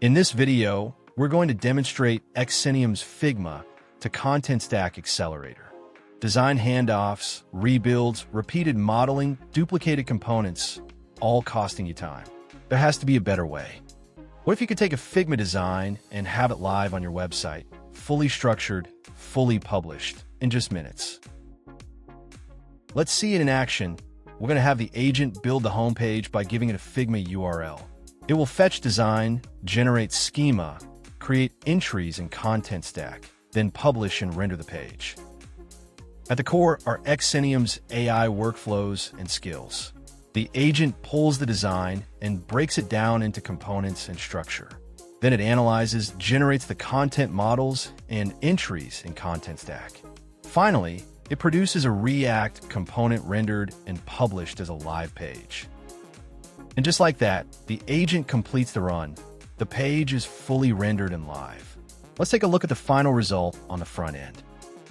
In this video, we're going to demonstrate XCentium's Figma-to-Contentstack Accelerator. Design handoffs, rebuilds, repeated modeling, duplicated components, all costing you time. There has to be a better way. What if you could take a Figma design and have it live on your website, fully structured, fully published, in just minutes? Let's see it in action. We're going to have the agent build the homepage by giving it a Figma URL. It will fetch design, generate schema, create entries in Contentstack, then publish and render the page. At the core are XCentium's AI workflows and skills. The agent pulls the design and breaks it down into components and structure. Then it analyzes, generates the content models and entries in Contentstack. Finally, it produces a React component rendered and published as a live page. And just like that, the agent completes the run. The page is fully rendered and live. Let's take a look at the final result on the front end.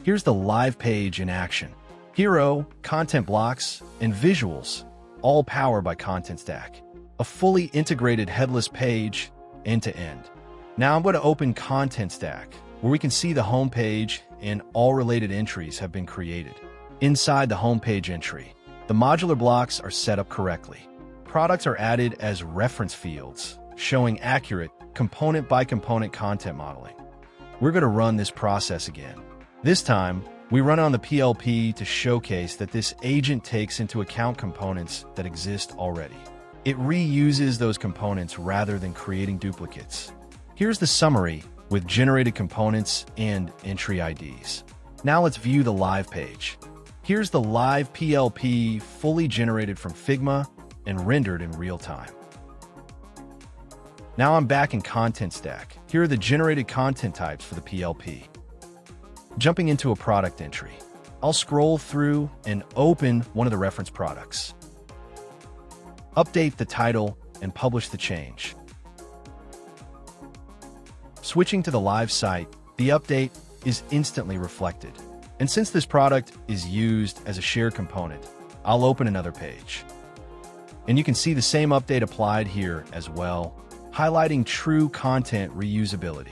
Here's the live page in action. Hero, content blocks, and visuals, all powered by Contentstack. A fully integrated headless page, end-to-end. Now I'm going to open Contentstack, where we can see the home page and all related entries have been created. Inside the homepage entry, the modular blocks are set up correctly. Products are added as reference fields, showing accurate component-by-component content modeling. We're going to run this process again. This time, we run on the PLP to showcase that this agent takes into account components that exist already. It reuses those components rather than creating duplicates. Here's the summary with generated components and entry IDs. Now let's view the live page. Here's the live PLP fully generated from Figma and rendered in real time. Now I'm back in Contentstack. Here are the generated content types for the PLP. Jumping into a product entry, I'll scroll through and open one of the reference products. Update the title and publish the change. Switching to the live site, the update is instantly reflected. And since this product is used as a shared component, I'll open another page. And you can see the same update applied here as well, highlighting true content reusability.